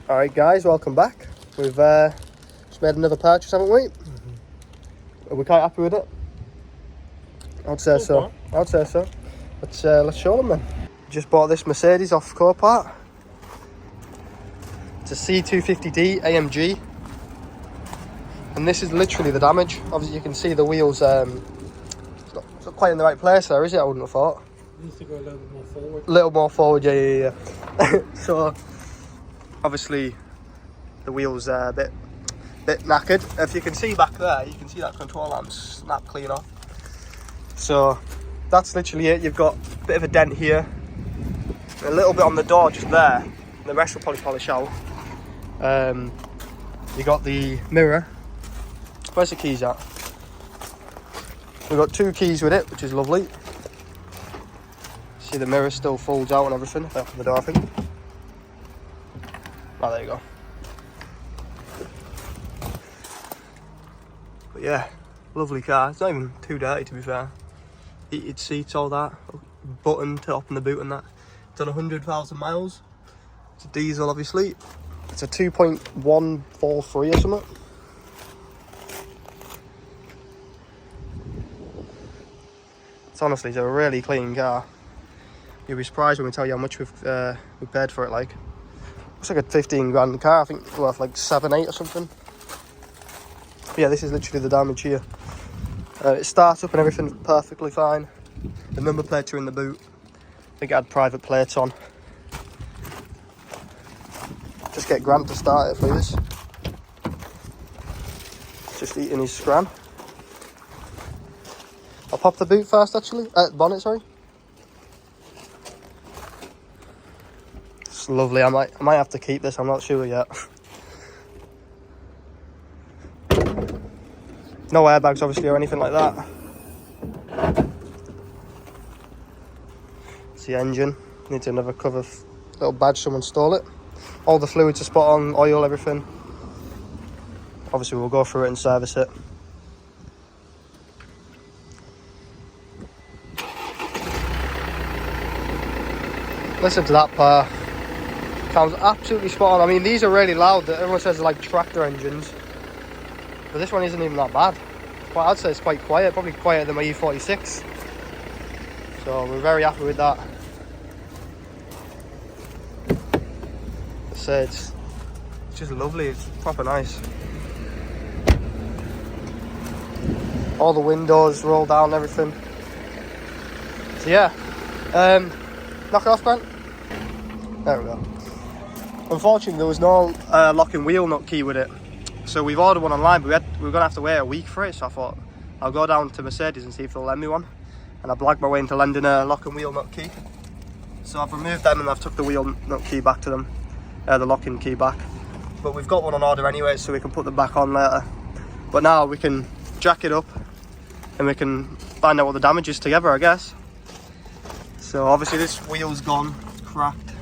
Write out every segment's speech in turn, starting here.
Alright guys, welcome back. We've just made another purchase, haven't we? Are we quite happy with it? I'd say so. I'd say so. Let's show them then. Just bought this Mercedes off Copart. It's a C250D AMG. And this is literally the damage. Obviously you can see the wheels, it's not quite in the right place there, is it? I wouldn't have thought. It needs to go a little bit more forward. A little more forward, yeah. So, obviously, the wheels are a bit knackered. If you can see back there, you can see that control arm snap clean off. So, that's literally it. You've got a bit of a dent here, a little bit on the door just there. The rest will probably polish out. You got the mirror. Where's the keys at? We've got 2 keys with it, which is lovely. See the mirror still folds out and everything. If I open the door, I think. Oh, there you go. But yeah, lovely car. It's not even too dirty, to be fair. Heated seats, all that. Button to open the boot and that. Done 100,000 miles. It's a diesel, obviously. It's a 2.143 or something. It's honestly, it's a really clean car. You'll be surprised when we tell you how much we paid for it. Like, it's like a 15 grand car. I think it's worth like 7, 8 or something. But yeah, this is literally the damage here. It starts up and everything's perfectly fine. The number plates are in the boot. I think it had private plates on. Just get Grant to start it, please. Just eating his scran. I'll pop the boot first, actually. Bonnet, sorry. It's lovely. I might have to keep this. I'm not sure yet. No airbags, obviously, or anything like that. It's the engine. Needs another cover, little badge. Someone stole it. All the fluids are spot on. Oil, everything. Obviously, we'll go through it and service it. Listen to that power. Sounds absolutely spot on. I mean, these are really loud. Everyone says they're like tractor engines. But this one isn't even that bad. I'd say it's quite quiet. Probably quieter than my E46. So we're very happy with that. So it's just lovely. It's proper nice. All the windows roll down and everything. So yeah. Knock it off, Grant. There we go. Unfortunately, there was no locking wheel nut key with it. So we've ordered one online, but we were going to have to wait a week for it. So I thought, I'll go down to Mercedes and see if they'll lend me one. And I blagged my way into lending a lock and wheel nut key. So I've removed them and I've took the wheel nut key back to them. The locking key back. But we've got one on order anyway, so we can put them back on later. But now we can jack it up and we can find out what the damage is together, I guess. So obviously this wheel's gone, it's cracked.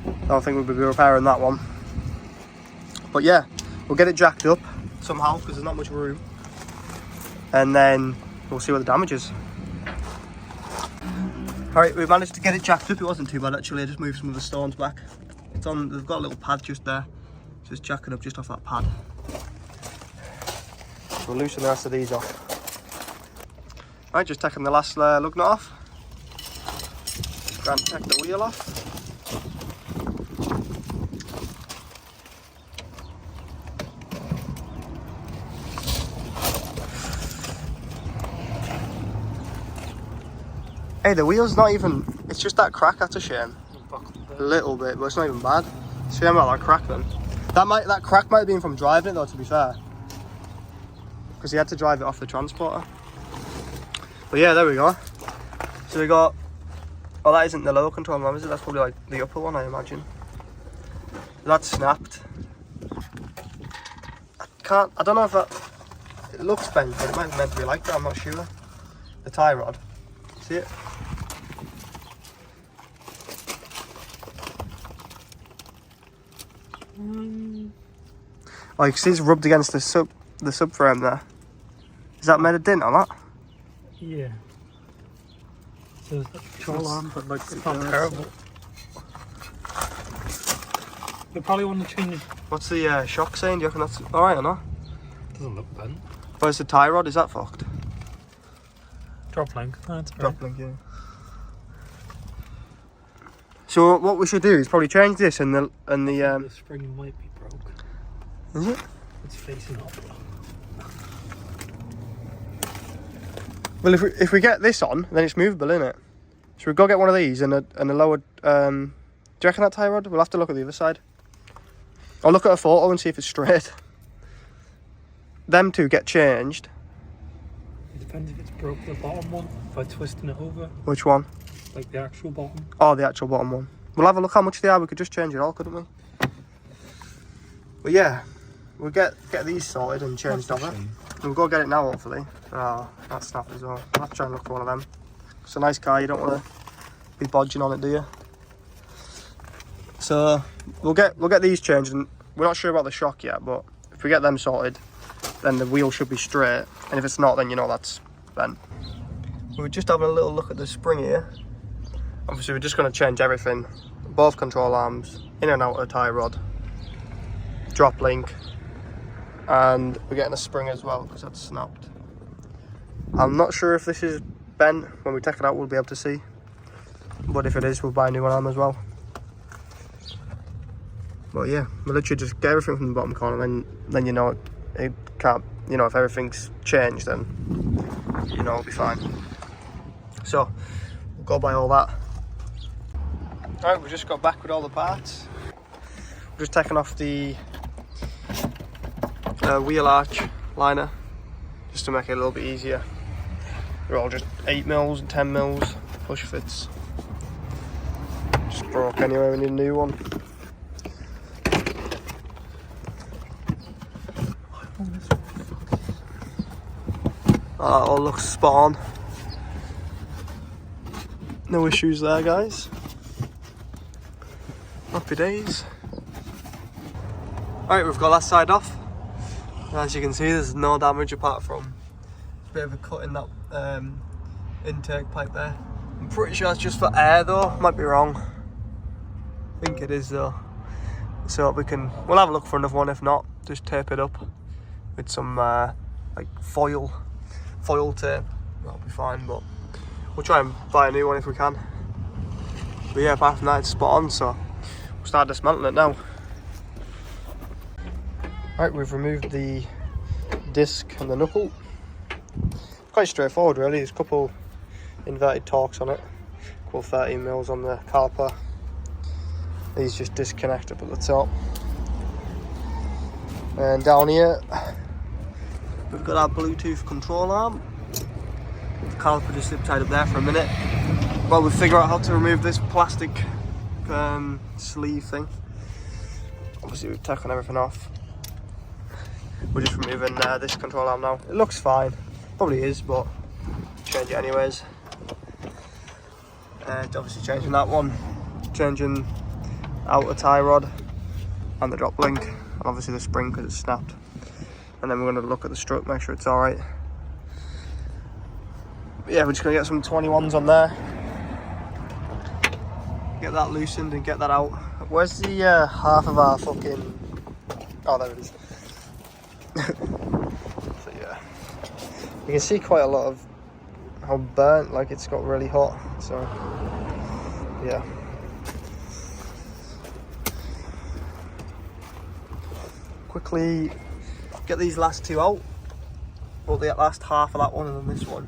I don't think we'll be repairing that one. But yeah, we'll get it jacked up somehow because there's not much room. And then we'll see what the damage is. Alright, we managed to get it jacked up. It wasn't too bad actually. I just moved some of the stones back. It's on, they've got a little pad just there. Just jacking up just off that pad. We'll loosen the rest of these off. Alright, just taking the last lug nut off. Grant, take the wheel off. Hey, the wheel's not even, it's just that crack, that's a shame. A little bit, but it's not even bad. It's a shame about that crack then. That crack might have been from driving it though, to be fair. Because he had to drive it off the transporter. But yeah, there we go. So we got, oh, that isn't the lower control arm, is it? That's probably like the upper one, I imagine. That's snapped. I don't know if that, it looks bent, but it might be meant to be like that, I'm not sure. The tie rod, see it? Oh, you can see it's rubbed against the subframe there. Is that made a dent on that? Yeah. So it's control arm, but like it's not terrible. They probably want to change. What's the shock saying? Do you reckon that's alright or not? Doesn't look bent. Where's the tie rod? Is that fucked? Drop link. That's right. Drop link, yeah. So what we should do is probably change this and the The spring might be broke. Is it? It's facing up. Well, if we get this on, then it's movable, isn't it? So we go get one of these and a lower. Do you reckon that tie rod? We'll have to look at the other side. I'll look at a photo and see if it's straight. Them two get changed. It depends if it's broke the bottom one. By twisting it over. Which one? Like the actual bottom. Oh, the actual bottom one. We'll have a look how much they are. We could just change it all, couldn't we? But yeah, we'll get these sorted and changed over. We'll go get it now, hopefully. Oh, that's snapped as well. I'll have to try and look for one of them. It's a nice car, you don't want to be bodging on it, do you? So we'll get these changed, and we're not sure about the shock yet, but if we get them sorted, then the wheel should be straight, and if it's not, then you know that's bent. We're just having a little look at the spring here. Obviously we're just going to change everything, both control arms, in and out of the tie rod, drop link, and we're getting a spring as well because that's snapped. I'm not sure if this is bent. When we take it out we'll be able to see, but if it is, we'll buy a new arm as well. But yeah, we'll literally just get everything from the bottom corner, and then you know it can't, you know, if everything's changed, then you know it'll be fine. So we'll go buy all that. Alright, we just got back with all the parts. We're just taking off the wheel arch liner just to make it a little bit easier. They're all just 8mm and 10mm push fits. Just broke anyway, we need a new one. That all looks spot on. No issues there, guys. Happy days. Alright, we've got that side off. As you can see, there's no damage apart from a bit of a cut in that intake pipe there. I'm pretty sure it's just for air though, might be wrong. I think it is though. So we'll have a look for another one. If not, just tape it up with some like foil tape. That'll be fine, but we'll try and buy a new one if we can. But yeah, apart from that, it's spot on, so we'll start dismantling it now. Right, we've removed the disc and the knuckle. Quite straightforward really, there's a couple inverted torques on it, a couple 13mm on the caliper. These just disconnect up at the top. And down here, we've got our Bluetooth control arm. The caliper just slipped tied up there for a minute. Well, we'll figure out how to remove this plastic sleeve thing. Obviously we've taken everything off. We're just removing this control arm now. It looks fine, probably is, but change it anyways. Obviously changing that one, changing outer tie rod and the drop link, and obviously the spring because it's snapped. And then we're going to look at the strut, make sure it's alright. Yeah, we're just going to get some 21s on there, get that loosened and get that out. Where's the half of our fucking... Oh, there it is. So yeah, you can see quite a lot of how burnt, like it's got really hot, so yeah. Quickly get these last two out, well the last half of that one and then this one,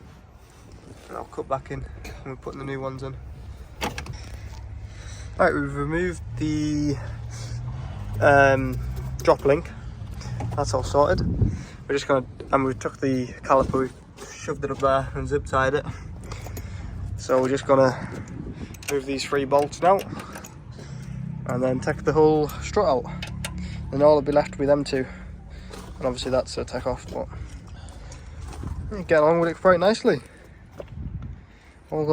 and I'll cut back in and we're putting the new ones in. Right, we've removed the drop link. That's all sorted. We're just gonna, and we took the caliper, we shoved it up there and zip tied it. So we're just gonna move these 3 bolts now and then take the whole strut out. And all will be left with them two. And obviously that's a take off, but you get along with it quite nicely. All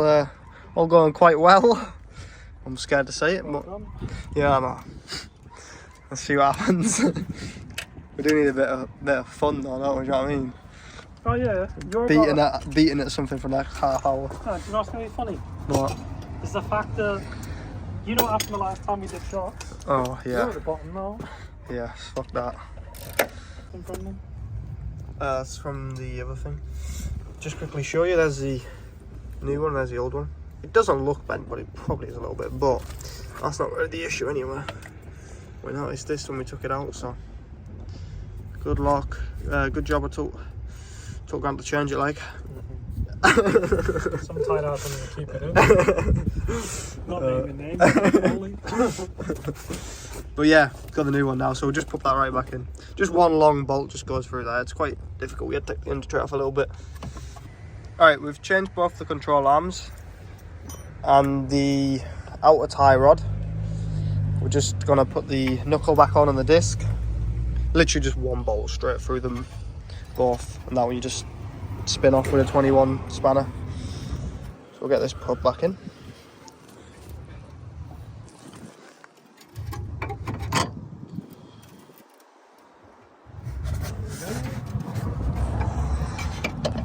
going quite well. I'm scared to say it, but yeah, I know. Let's see what happens. We do need a bit of fun though, don't we? You know what I mean? Oh yeah, beating at something for the next half hour. No, do you know what's going to be funny? What? Is the fact that You know what happened the last time we did shocks? Oh, yeah. You're at the bottom now. Yeah, fuck that. In front of them. That's from the other thing. Just quickly show you, there's the new one, there's the old one. It doesn't look bent, but it probably is a little bit, but that's not really the issue anyway. We noticed this when we took it out, so good luck. Good job I took grand to change it, like. Some tight ass on to keep it in. Not naming names. But yeah, got the new one now, so we'll just put that right back in. Just one long bolt just goes through there. It's quite difficult. We had to take the under off a little bit. Alright, we've changed both the control arms and the outer tie rod. We're just gonna put the knuckle back on the disc. Literally just one bolt straight through them both, and that one you just spin off with a 21 spanner. So we'll get this put back in.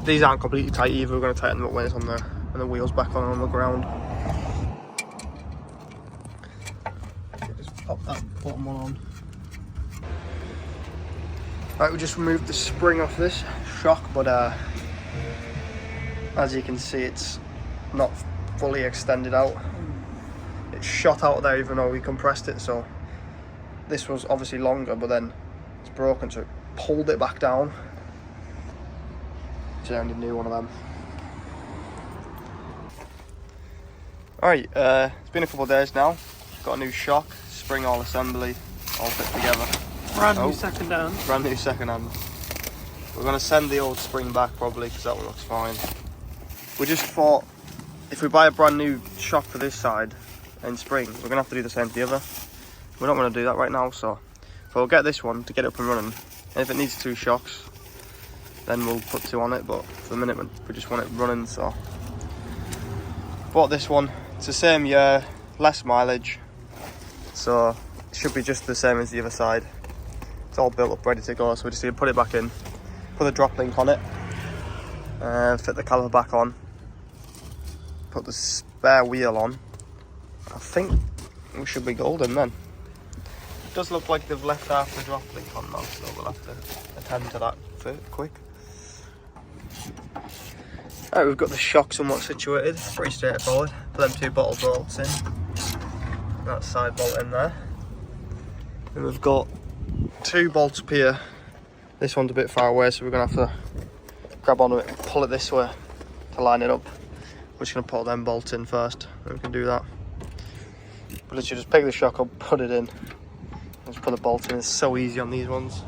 These aren't completely tight either. We're going to tighten them up when it's on the when the wheels back on the ground. Just pop that bottom one on. Right, we just removed the spring off this shock, but as you can see, it's not fully extended out. It's shot out there even though we compressed it, so this was obviously longer, but then it's broken, so it pulled it back down. So I only knew one of them. Alright, it's been a couple of days now. Got a new shock, spring all assembly, all fit together. Brand new second hand. Brand new second hand. We're going to send the old spring back probably because that one looks fine. We just thought if we buy a brand new shock for this side and spring, we're going to have to do the same to the other. We're not going to do that right now, so we'll get this one to get it up and running. And if it needs 2 shocks, then we'll put 2 on it, but for the minute we just want it running, so. Bought this one, it's the same year, less mileage, so it should be just the same as the other side. It's all built up, ready to go, so we just need to put it back in, put the drop link on it, fit the caliper back on, put the spare wheel on. I think we should be golden then. It does look like they've left half the drop link on now, so we'll have to attend to that quick. Alright, we've got the shock somewhat situated, pretty straightforward. Put them 2 bottle bolts in, that side bolt in there. And we've got 2 bolts up here. This one's a bit far away, so we're going to have to grab onto it and pull it this way to line it up. We're just going to put them bolts in first, and we can do that. But literally just pick the shock up, put it in, and just put the bolt in. It's so easy on these ones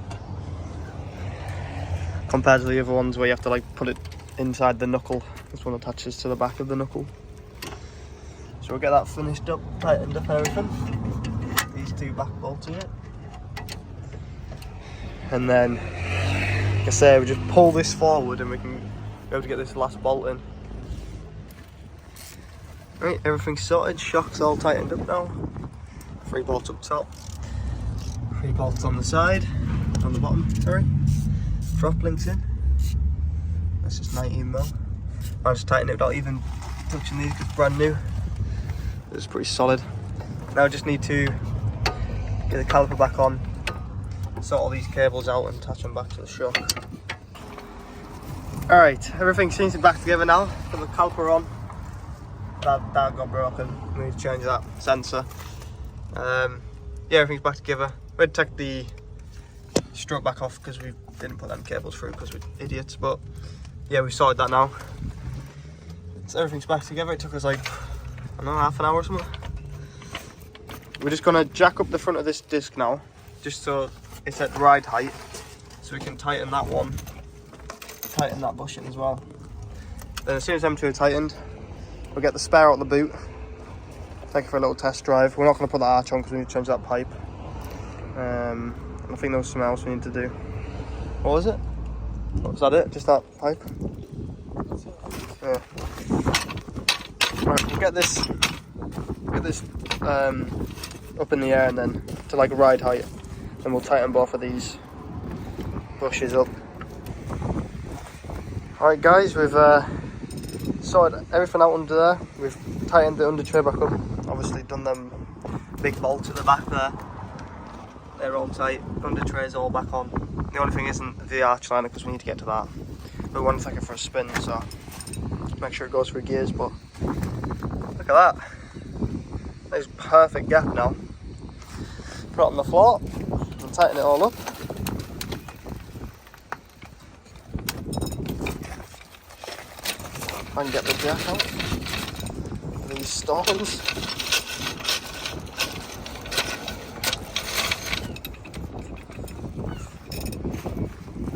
compared to the other ones where you have to like put it inside the knuckle. This one attaches to the back of the knuckle. So we'll get that finished up, tightened up everything. These 2 back bolts in it. And then, like I say, we just pull this forward and we can be able to get this last bolt in. Right, everything's sorted, shock's all tightened up now. 3 bolts up top. 3 bolts on the side, on the bottom, sorry. Drop links in. That's just 19mm. I'll just tighten it without even touching these because it's brand new. It's pretty solid. Now I just need to get the caliper back on, sort all these cables out and attach them back to the shock. Alright, everything seems to be back together now. Put the caliper on. That got broken. We need to change that sensor. Yeah, everything's back together. We had to take the strut back off because we didn't put them cables through because we're idiots, but yeah, we sorted that now. So everything's back together. It took us like, I don't know, half an hour or something. We're just gonna jack up the front of this disc now, just so it's at the right height, so we can tighten that one, tighten that bushing as well. Then as soon as them 2 are tightened, we'll get the spare out of the boot, take it for a little test drive. We're not gonna put that arch on because we need to change that pipe. I think there was something else we need to do. What was it? Was that it? Just that pipe? Yeah. Right, we'll get this up in the air and then to like ride height, and we'll tighten both of these bushes up. Alright guys, we've sorted everything out under there. We've tightened the under tray back up, obviously done them big bolts at the back there. They're all tight. Under trays all back on. The only thing isn't the arch liner because we need to get to that. We want to take it for a spin, so make sure it goes through gears. But look at that. There's perfect gap now. Put it on the floor and tighten it all up. Try and get the jack out. These stones.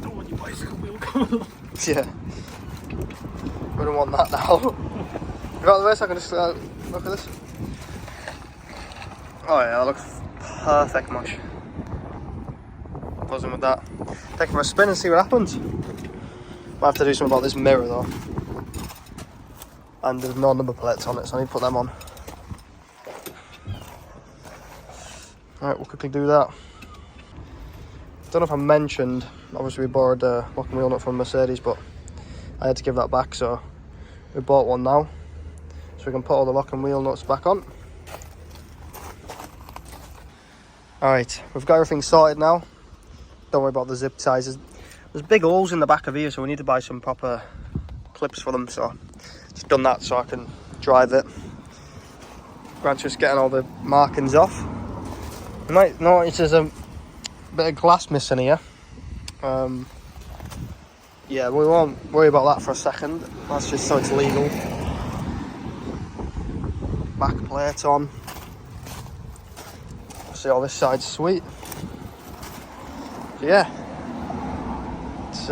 Don't want your bicycle wheel coming off. Yeah. We don't want that now. You got the way so I can just look at this. Oh yeah, that looks perfect mush. Buzzing with that. Take it for a spin and see what happens. Might have to do something about this mirror though. And there's no number plates on it, so I need to put them on. Alright, we'll quickly do that. Don't know if I mentioned, obviously we borrowed a lock and wheel nut from Mercedes, but I had to give that back, so we bought one now. So we can put all the lock and wheel nuts back on. Alright, we've got everything sorted now. Don't worry about the zip ties. There's big holes in the back of here, so we need to buy some proper clips for them, so just done that so I can drive it. Grant's just getting all the markings off. You might notice there's a bit of glass missing here. Yeah, we won't worry about that for a second. That's just so it's legal. Back plate on. See, all this side's sweet. So yeah, it's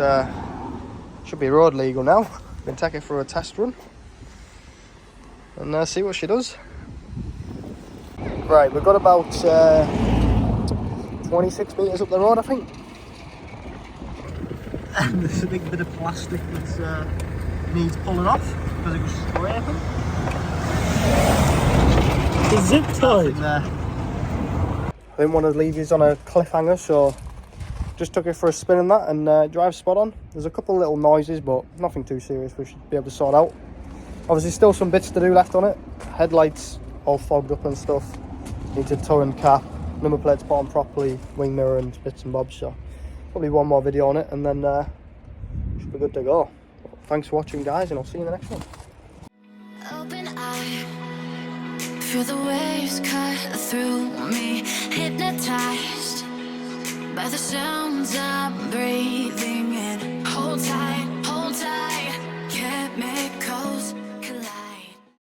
should be road legal now. We can take it for a test run and see what she does. Right, we've got about 26 metres up the road, I think. And there's a big bit of plastic that needs pulling off because it was scraping. The zip tied. I didn't want to leave you on a cliffhanger, so just took it for a spin in that and drive spot on. There's a couple of little noises, but nothing too serious. We should be able to sort out. Obviously, still some bits to do left on it. Headlights all fogged up and stuff. Needs a toe and cap. Number plates put on properly. Wing mirror and bits and bobs. So probably one more video on it, and then should be good to go. Thanks for watching, guys, and I'll see you in the next one. Open eye, feel the waves cut through me, hypnotized by the sounds I'm breathing in. Hold tight, can't make